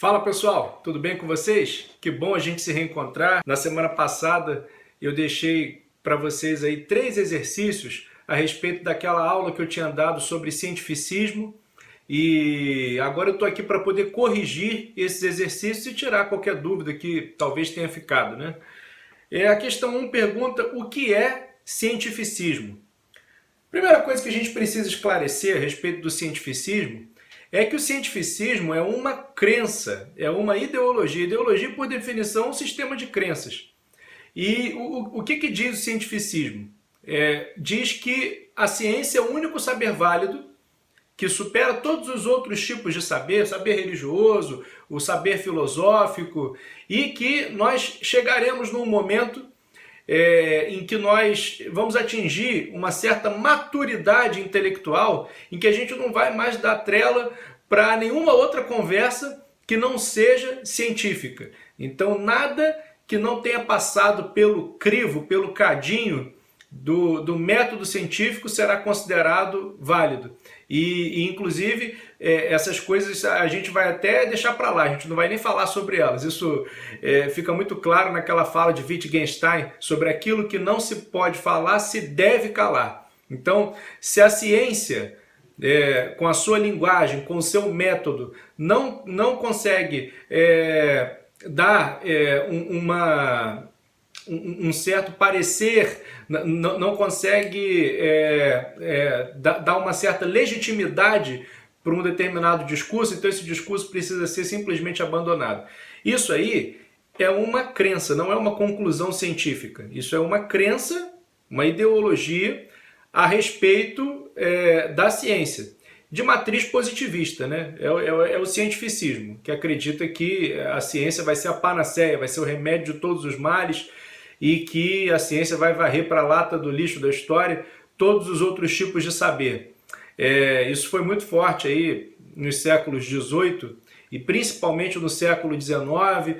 Fala pessoal, tudo bem com vocês? Que bom a gente se reencontrar. Na semana passada eu deixei para vocês aí 3 exercícios a respeito daquela aula que eu tinha dado sobre cientificismo e agora eu estou aqui para poder corrigir esses exercícios e tirar qualquer dúvida que talvez tenha ficado, né? A questão 1 pergunta: o que é cientificismo? Primeira coisa que a gente precisa esclarecer a respeito do cientificismo é que o cientificismo é uma crença, é uma ideologia. Ideologia, por definição, é um sistema de crenças. E o que diz o cientificismo? Diz que a ciência é o único saber válido que supera todos os outros tipos de saber, saber religioso, o saber filosófico, e que nós chegaremos num momento em que nós vamos atingir uma certa maturidade intelectual, em que a gente não vai mais dar trela para nenhuma outra conversa que não seja científica. Então, nada que não tenha passado pelo crivo, pelo cadinho do método científico será considerado válido. Inclusive, essas coisas a gente vai até deixar para lá, a gente não vai nem falar sobre elas. Isso fica muito claro naquela fala de Wittgenstein sobre aquilo que não se pode falar, se deve calar. Então, se a ciência, com a sua linguagem, com o seu método, não consegue dar um certo parecer, não consegue dar uma certa legitimidade para um determinado discurso, então esse discurso precisa ser simplesmente abandonado. Isso aí é uma crença, não é uma conclusão científica. Isso é uma crença, uma ideologia a respeito da ciência, de matriz positivista, né? É o cientificismo, que acredita que a ciência vai ser a panaceia, vai ser o remédio de todos os males, e que a ciência vai varrer para a lata do lixo da história todos os outros tipos de saber. Isso foi muito forte aí nos séculos XVIII e principalmente no século XIX,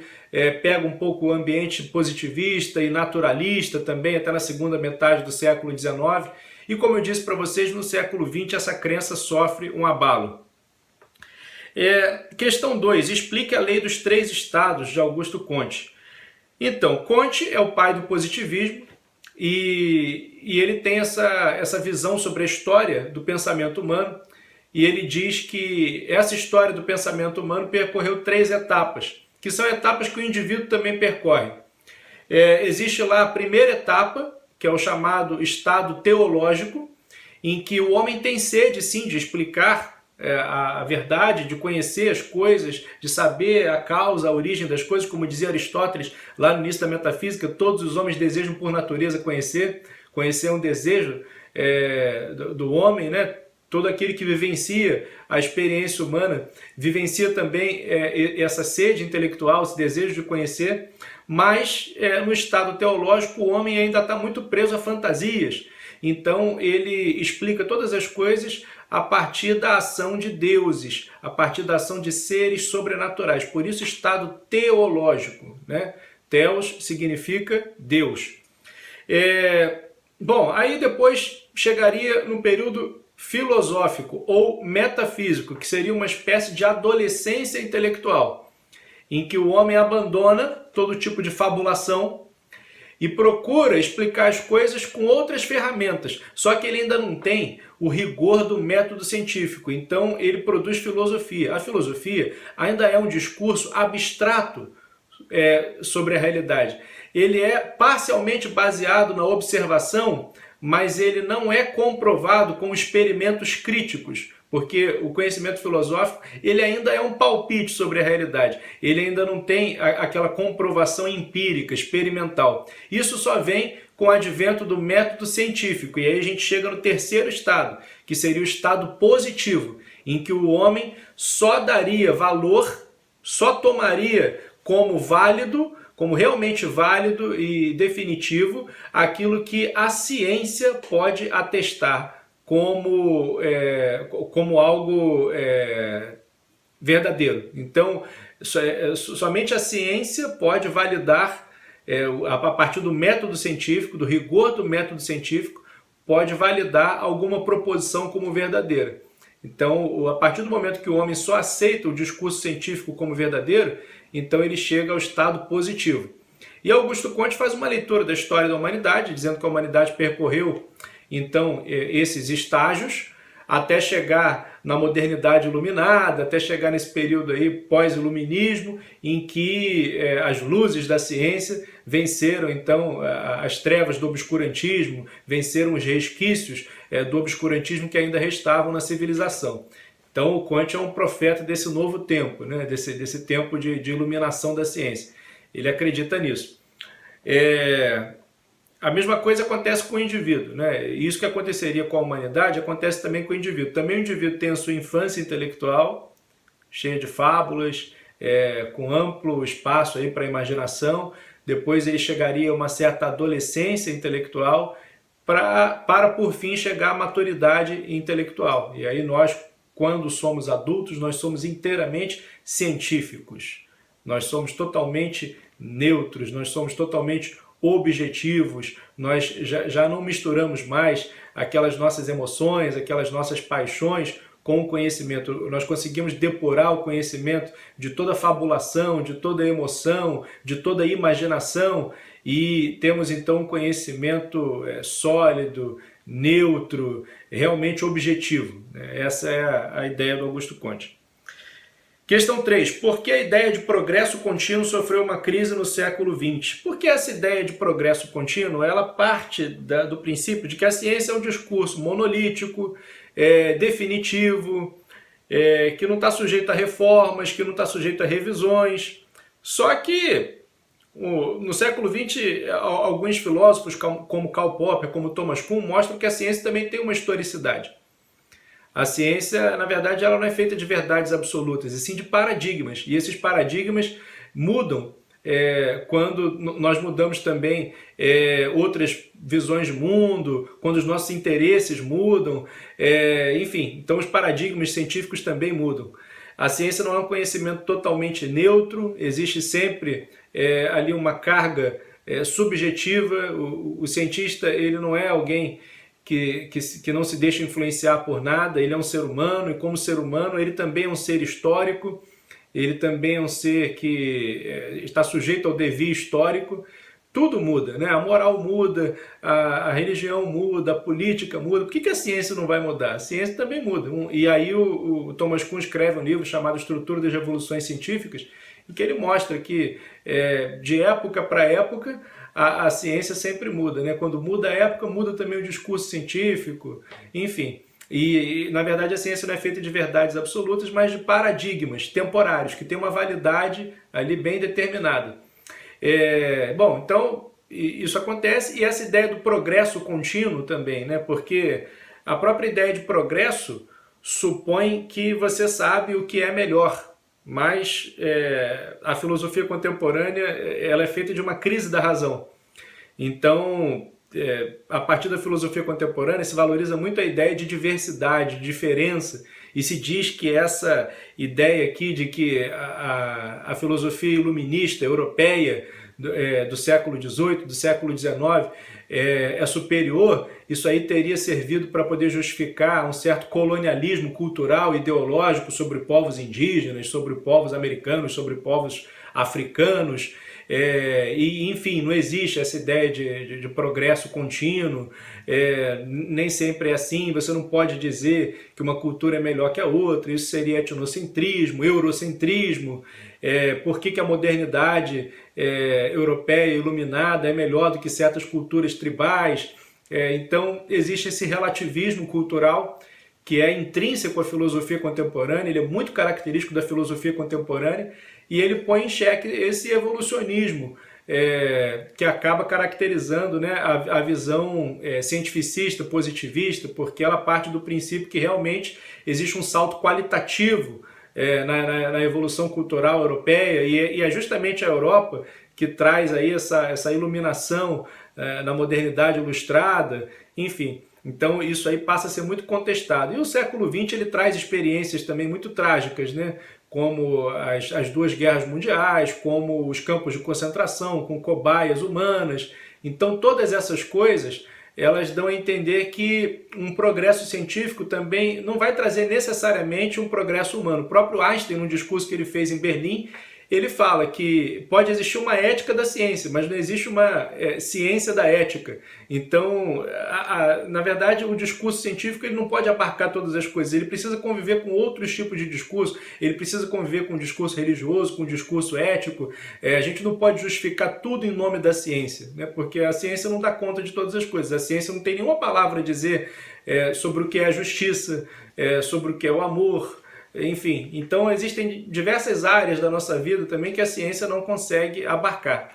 pega um pouco o ambiente positivista e naturalista também, até na segunda metade do século XIX, e como eu disse para vocês, no século XX essa crença sofre um abalo. Questão 2, explique a lei dos 3 estados de Augusto Comte. Então, Comte é o pai do positivismo e ele tem essa visão sobre a história do pensamento humano, e ele diz que essa história do pensamento humano percorreu 3 etapas, que são etapas que o indivíduo também percorre. Existe lá a primeira etapa, que é o chamado estado teológico, em que o homem tem sede, sim, de explicar a verdade, de conhecer as coisas, de saber a causa, a origem das coisas, como dizia Aristóteles lá no início da metafísica, todos os homens desejam por natureza conhecer é um desejo do homem, né? Todo aquele que vivencia a experiência humana vivencia também essa sede intelectual, esse desejo de conhecer, mas no estado teológico o homem ainda está muito preso a fantasias. Então ele explica todas as coisas a partir da ação de deuses, a partir da ação de seres sobrenaturais. Por isso, estado teológico, né? Theos significa Deus. Bom, aí depois chegaria no período filosófico ou metafísico, que seria uma espécie de adolescência intelectual, em que o homem abandona todo tipo de fabulação e procura explicar as coisas com outras ferramentas, só que ele ainda não tem o rigor do método científico, então ele produz filosofia. A filosofia ainda é um discurso abstrato sobre a realidade. Ele é parcialmente baseado na observação, mas ele não é comprovado com experimentos críticos, porque o conhecimento filosófico ele ainda é um palpite sobre a realidade, ele ainda não tem aquela comprovação empírica, experimental. Isso só vem com o advento do método científico, e aí a gente chega no terceiro estado, que seria o estado positivo, em que o homem só daria valor, só tomaria como válido, como realmente válido e definitivo, aquilo que a ciência pode atestar como algo verdadeiro. Então, somente a ciência pode validar, a partir do método científico, do rigor do método científico, pode validar alguma proposição como verdadeira. Então, a partir do momento que o homem só aceita o discurso científico como verdadeiro, então ele chega ao estado positivo. E Augusto Conte faz uma leitura da história da humanidade, dizendo que a humanidade percorreu, então, esses estágios, até chegar na modernidade iluminada, até chegar nesse período aí pós-iluminismo, em que as luzes da ciência venceram então as trevas do obscurantismo, venceram os resquícios do obscurantismo que ainda restavam na civilização. Então o Conte é um profeta desse novo tempo, né? desse tempo de iluminação da ciência. Ele acredita nisso. A mesma coisa acontece com o indivíduo, né? Isso que aconteceria com a humanidade acontece também com o indivíduo. Também o indivíduo tem a sua infância intelectual, cheia de fábulas, com amplo espaço aí para a imaginação. Depois ele chegaria a uma certa adolescência intelectual para por fim chegar à maturidade intelectual. E aí nós, quando somos adultos, nós somos inteiramente científicos. Nós somos totalmente neutros, nós somos totalmente objetivos, nós já não misturamos mais aquelas nossas emoções, aquelas nossas paixões com o conhecimento. Nós conseguimos depurar o conhecimento de toda fabulação, de toda emoção, de toda imaginação e temos então um conhecimento sólido, neutro, realmente objetivo. Essa é a ideia do Augusto Conte. Questão 3. Por que a ideia de progresso contínuo sofreu uma crise no século XX? Porque essa ideia de progresso contínuo ela parte do princípio de que a ciência é um discurso monolítico, definitivo, que não está sujeito a reformas, que não está sujeito a revisões. Só que no século XX, alguns filósofos como Karl Popper, como Thomas Kuhn, mostram que a ciência também tem uma historicidade. A ciência, na verdade, ela não é feita de verdades absolutas, e sim de paradigmas. E esses paradigmas mudam quando nós mudamos também outras visões de mundo, quando os nossos interesses mudam, enfim, então os paradigmas científicos também mudam. A ciência não é um conhecimento totalmente neutro, existe sempre ali uma carga subjetiva. O cientista ele não é alguém que não se deixa influenciar por nada, ele é um ser humano e como ser humano ele também é um ser histórico, ele também é um ser que está sujeito ao devir histórico. Tudo muda, né? A moral muda, a religião muda, a política muda. Por que a ciência não vai mudar? A ciência também muda. E aí o Thomas Kuhn escreve um livro chamado Estrutura das Revoluções Científicas, em que ele mostra que de época para época a ciência sempre muda, né? Quando muda a época, muda também o discurso científico, enfim. E na verdade a ciência não é feita de verdades absolutas, mas de paradigmas temporários, que têm uma validade ali bem determinada. Bom, então isso acontece, e essa ideia do progresso contínuo também, né? Porque a própria ideia de progresso supõe que você sabe o que é melhor, mas a filosofia contemporânea ela é feita de uma crise da razão. Então, a partir da filosofia contemporânea se valoriza muito a ideia de diversidade, de diferença, e se diz que essa ideia aqui de que a filosofia iluminista europeia do século XVIII, do século XIX, é superior, isso aí teria servido para poder justificar um certo colonialismo cultural, ideológico sobre povos indígenas, sobre povos americanos, sobre povos africanos, e enfim, não existe essa ideia de progresso contínuo, nem sempre é assim. Você não pode dizer que uma cultura é melhor que a outra, isso seria etnocentrismo, eurocentrismo. Por que a modernidade europeia iluminada é melhor do que certas culturas tribais? Então existe esse relativismo cultural que é intrínseco à filosofia contemporânea, ele é muito característico da filosofia contemporânea, e ele põe em xeque esse evolucionismo que acaba caracterizando, né, a visão cientificista, positivista, porque ela parte do princípio que realmente existe um salto qualitativo na evolução cultural europeia, e é justamente a Europa que traz aí essa iluminação na modernidade ilustrada, enfim. Então isso aí passa a ser muito contestado. E o século XX ele traz experiências também muito trágicas, né? Como as duas guerras mundiais, como os campos de concentração com cobaias humanas. Então todas essas coisas elas dão a entender que um progresso científico também não vai trazer necessariamente um progresso humano. O próprio Einstein, num discurso que ele fez em Berlim, ele fala que pode existir uma ética da ciência, mas não existe uma ciência da ética. Então, na verdade, o discurso científico ele não pode abarcar todas as coisas. Ele precisa conviver com outros tipos de discurso. Ele precisa conviver com o discurso religioso, com o discurso ético. A gente não pode justificar tudo em nome da ciência, né? Porque a ciência não dá conta de todas as coisas. A ciência não tem nenhuma palavra a dizer sobre o que é a justiça, sobre o que é o amor. Enfim, então existem diversas áreas da nossa vida também que a ciência não consegue abarcar.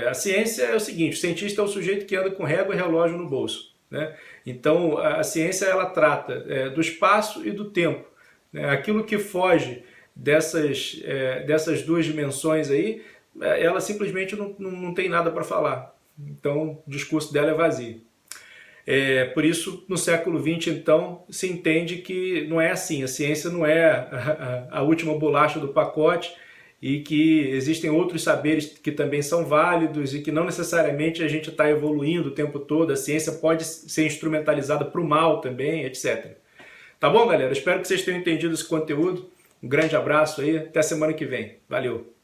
A ciência é o seguinte, o cientista é o sujeito que anda com régua e relógio no bolso, né? Então a ciência ela trata do espaço e do tempo, né? Aquilo que foge dessas duas dimensões aí, ela simplesmente não tem nada para falar. Então o discurso dela é vazio. Por isso, no século XX, então, se entende que não é assim. A ciência não é a última bolacha do pacote e que existem outros saberes que também são válidos e que não necessariamente a gente está evoluindo o tempo todo. A ciência pode ser instrumentalizada para o mal também, etc. Tá bom, galera? Espero que vocês tenham entendido esse conteúdo. Um grande abraço aí. Até semana que vem. Valeu!